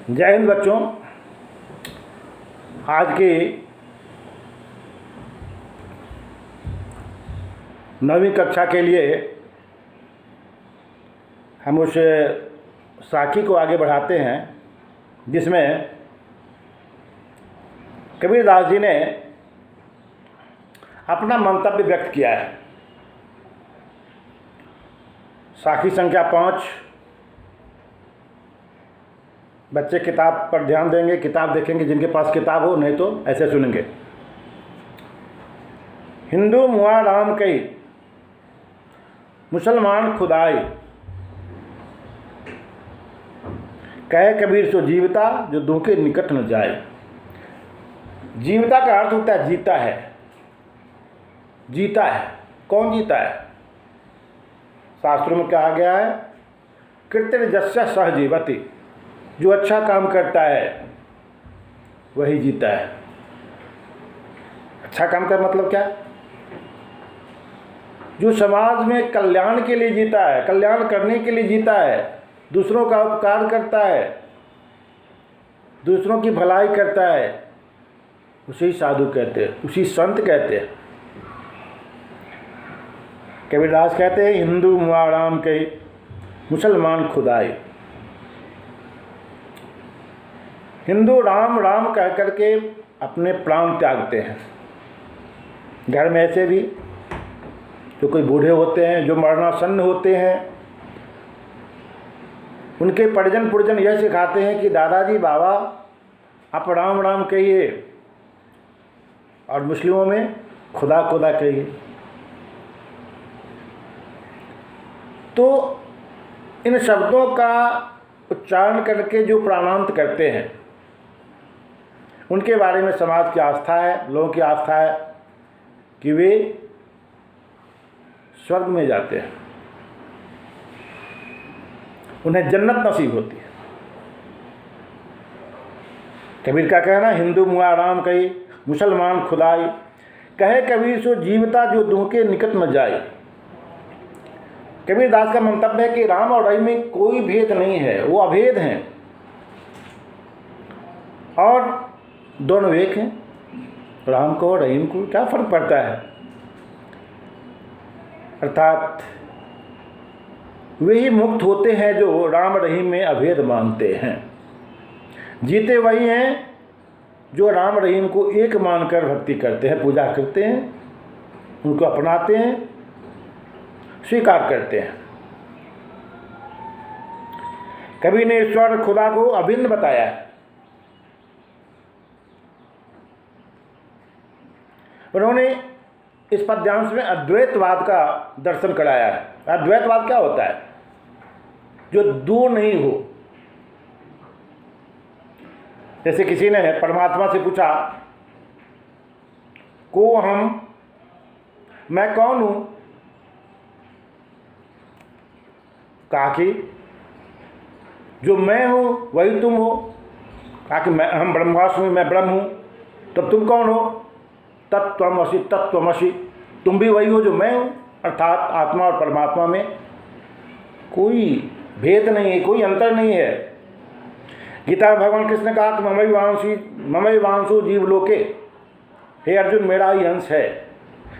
जय हिंद बच्चों। आज की 9वीं कक्षा के लिए हम उस साखी को आगे बढ़ाते हैं जिसमें कबीरदास जी ने अपना मंतव्य व्यक्त किया है। साखी संख्या 5। बच्चे किताब पर ध्यान देंगे, किताब देखेंगे, जिनके पास किताब हो, नहीं तो ऐसे सुनेंगे। हिंदू मुआ राम कई, मुसलमान खुदाई, कहे कबीर सो जीवता जो दूं के निकट न जाए। जीवता का अर्थ होता है जीता है। जीता है, कौन जीता है? शास्त्रों में कहा गया है कृत्य जस्य सह जीवति, जो अच्छा काम करता है वही जीता है। अच्छा काम का मतलब क्या? जो समाज में कल्याण के लिए जीता है, कल्याण करने के लिए जीता है, दूसरों का उपकार करता है, दूसरों की भलाई करता है, उसे साधु कहते हैं, उसी संत कहते हैं। कबीरदास कहते हैं हिंदू मुआ राम कही, मुसलमान खुदाई। हिंदू राम राम कह करके अपने प्राण त्यागते हैं। घर में ऐसे भी जो कोई बूढ़े होते हैं, जो मरणासन्न होते हैं, उनके परिजन पुरजन यह सिखाते हैं कि दादाजी बाबा आप राम राम कहिए, और मुस्लिमों में खुदा खुदा कहिए। तो इन शब्दों का उच्चारण करके जो प्राणांत करते हैं उनके बारे में समाज की आस्था है, लोगों की आस्था है कि वे स्वर्ग में जाते हैं, उन्हें जन्नत नसीब होती है। कबीर का कहना हिंदू मुआ राम कही, मुसलमान खुदाई, कहे कबीर सो जीवता जो दूं के निकट न जाए। कबीरदास का मंतव्य है कि राम और रहीम में कोई भेद नहीं है, वो अभेद हैं और दोनों एक हैं। राम को और रहीम को क्या फर्क पड़ता है? अर्थात वे ही मुक्त होते हैं जो राम रहीम में अभेद मानते हैं। जीते वही हैं जो राम रहीम को एक मानकर भक्ति करते हैं, पूजा करते हैं, उनको अपनाते हैं, स्वीकार करते हैं। कबीर ने ईश्वर खुदा को अभिन्न बताया है। उन्होंने इस पद्यांश में अद्वैतवाद का दर्शन कराया है। अद्वैतवाद क्या होता है? जो दो नहीं हो। जैसे किसी ने परमात्मा से पूछा को हम, मैं कौन हूं? कहा कि जो मैं हूं वही तुम हो। कहा कि मैं, हम ब्रह्मास्मि, मैं ब्रह्म हूं। तब तुम कौन हो? तत्त्वमसि, तत्त्वमसि, तुम भी वही हो जो मैं हूं। अर्थात आत्मा और परमात्मा में कोई भेद नहीं है, कोई अंतर नहीं है। गीता में भगवान कृष्ण ने कहा कि ममई वांसु जीव लोके, हे अर्जुन मेरा ही अंश है,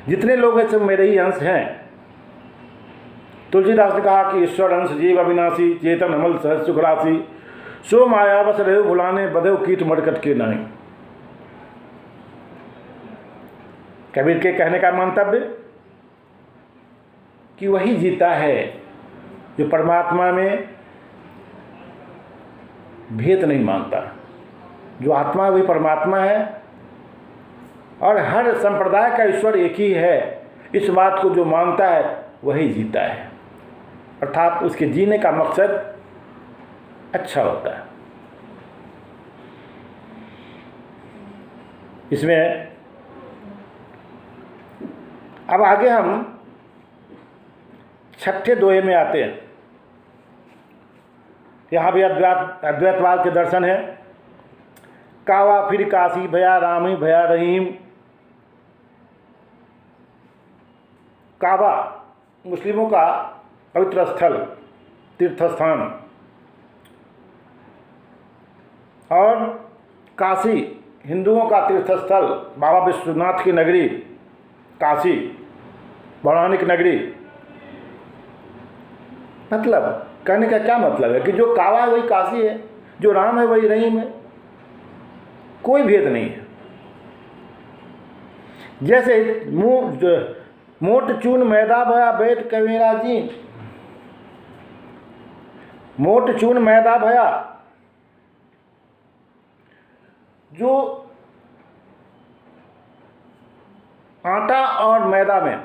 जितने लोग हैं सब मेरे ही अंश हैं। तुलसीदास ने कहा कि ईश्वर अंश जीव अविनाशी, चेतन अमल सहज सुख राशि, सो माया बस रहे भुलाने, बधे कीट मरकट के नहीं। कबीर के कहने का मंतव्य कि वही जीता है जो परमात्मा में भेद नहीं मानता। जो आत्मा वही परमात्मा है और हर संप्रदाय का ईश्वर एक ही है, इस बात को जो मानता है वही जीता है। अर्थात उसके जीने का मकसद अच्छा होता है। इसमें अब आगे हम छठे दोहे में आते हैं। यहाँ भी अद्वैतवाद के दर्शन है। कावा फिर काशी भया रामी भया रहीम। काबा मुस्लिमों का पवित्र स्थल, तीर्थ स्थान। और काशी हिंदुओं का तीर्थस्थल, बाबा विश्वनाथ की नगरी काशी, पौराणिक नगरी। मतलब कहने का क्या मतलब है कि जो कावा है वही काशी है, जो राम है वही रहीम है, कोई भेद नहीं है। जैसे मोट चून मैदा भया बैठ कबीरा जी, मोट चून मैदा भया, जो आटा और मैदा में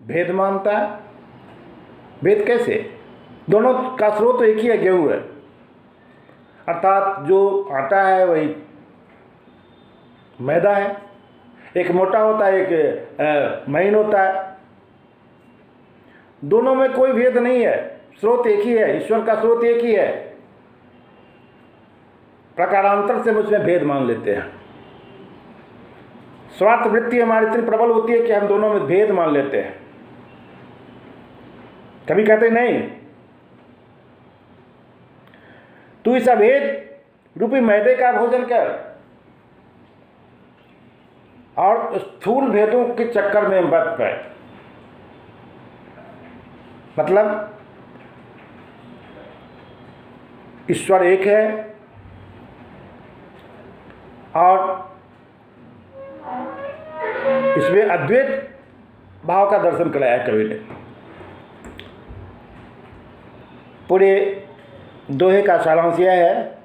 भेद मानता है। भेद कैसे? दोनों का स्रोत तो एक ही है, गेहूं है। अर्थात जो आटा है वही मैदा है, एक मोटा होता है एक महीन होता है। दोनों में कोई भेद नहीं है, स्रोत एक ही है, ईश्वर का स्रोत एक ही है। प्रकारांतर से उसमें भेद मान लेते हैं। स्वार्थ वृत्ति हमारी इतनी प्रबल होती है कि हम दोनों में भेद मान लेते हैं। कभी कहते नहीं, तू इस अभेद रूपी मैदे का भोजन कर और स्थूल भेदों के चक्कर में मत पड़। मतलब ईश्वर एक है और इसमें अद्वैत भाव का दर्शन कराया कवि ने। पूरे दोहे का सारांश यह है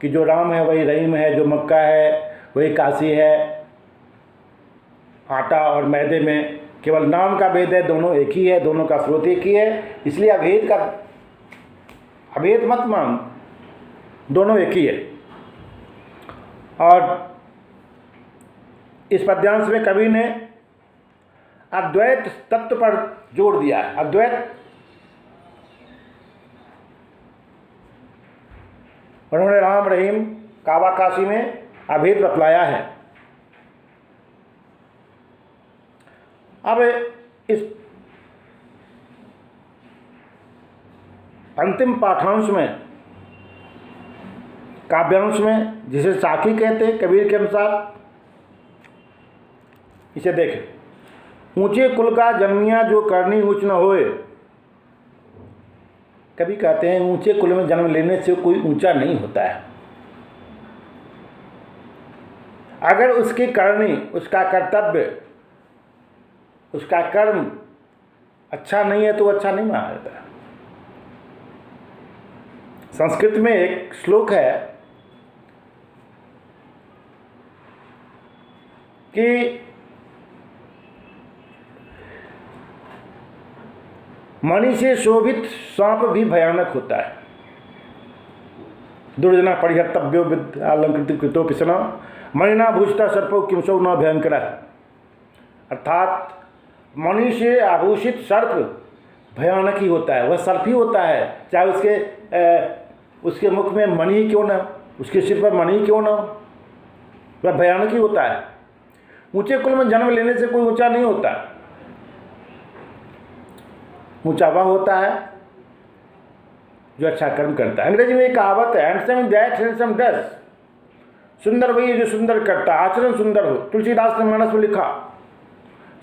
कि जो राम है वही रहीम है, जो मक्का है वही काशी है। आटा और मैदे में केवल नाम का भेद है, दोनों एक ही है, दोनों का स्रोत एक ही है। इसलिए अभेद मत मान, दोनों एक ही है। और इस पद्यांश में कवि ने अद्वैत तत्व पर जोर दिया है। अद्वैत, उन्होंने राम रहीम काबा काशी में अभेद बतलाया है। अब इस अंतिम पाठांश में, काव्यांश में, जिसे साखी कहते हैं कबीर के अनुसार, इसे देखें। ऊंचे कुल का जन्मिया जो करनी ऊंच न होए। कभी कहते हैं ऊंचे कुल में जन्म लेने से कोई ऊंचा नहीं होता है। अगर उसकी करनी, उसका कर्तव्य, उसका कर्म अच्छा नहीं है तो अच्छा नहीं माना जाता। संस्कृत में एक श्लोक है कि मणि से शोभित सांप भी भयानक होता है। दुर्जना परिहर्तव्यो विद्यालंकृत कृतो पिसना मणिना भूषिता सर्पो किमसौ न भयंकर। अर्थात मणि से आभूषित सर्प भयानक ही होता है। वह सर्प ही होता है, चाहे उसके मुख में मणि ही क्यों ना, उसके सिर पर मणि ही क्यों ना, वह भयानक ही होता है। ऊंचे कुल में जन्म लेने से कोई ऊंचा नहीं होता। ऊंचा वह होता है जो अच्छा कर्म करता है। अंग्रेजी में एक कहावत है, handsome is that handsome does. सुंदर वही है जो सुंदर करता, आचरण सुंदर हो। तुलसीदास ने मानस में लिखा,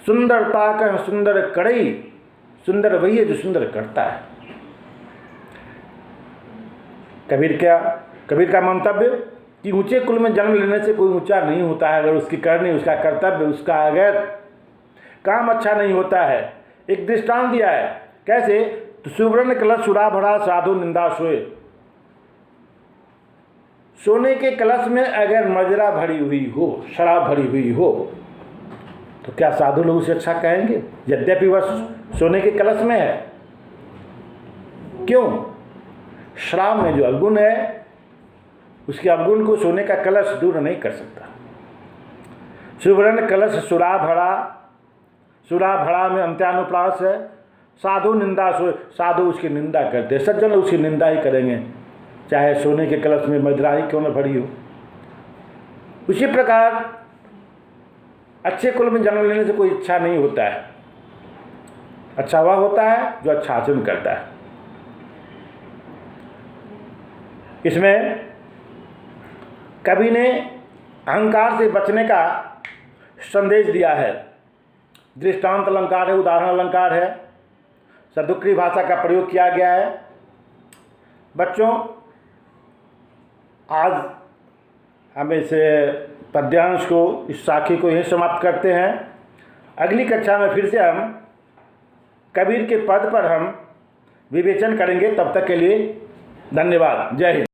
सुंदरता का सुंदर कड़ई, सुंदर वही है जो सुंदर करता है। कबीर का मंतव्य कि ऊंचे कुल में जन्म लेने से कोई ऊंचा नहीं होता है। अगर उसकी करनी, उसका कर्तव्य, उसका अगर काम अच्छा नहीं होता है। एक दृष्टांत दिया है, कैसे? तो सुवर्ण कलश सुरा भरा साधु निंदा सोए। सोने के कलश में अगर मदिरा भरी हुई हो, शराब भरी हुई हो, तो क्या साधु लोग उसे अच्छा कहेंगे, यद्यपि वह सोने के कलश में है? क्यों? शराब में जो अवगुण है, उसके अवगुण को सोने का कलश दूर नहीं कर सकता। सुवर्ण कलश सुरा भरा, सुरा भरा में अंत्यानुप्रास है। साधु निंदा सोए, साधु उसकी निंदा करते, सज्जन उसकी निंदा ही करेंगे, चाहे सोने के कलश में मदिरा ही क्यों न भरी हो। उसी प्रकार अच्छे कुल में जन्म लेने से कोई इच्छा नहीं होता है। अच्छा वह होता है जो अच्छा आचरण करता है। इसमें कवि ने अहंकार से बचने का संदेश दिया है। दृष्टांत अलंकार है, उदाहरण अलंकार है, सदुक्री भाषा का प्रयोग किया गया है। बच्चों, आज हम इस पद्यांश को, इस साखी को यहीं समाप्त करते हैं। अगली कक्षा में फिर से हम कबीर के पद पर हम विवेचन करेंगे। तब तक के लिए धन्यवाद। जय हिंद।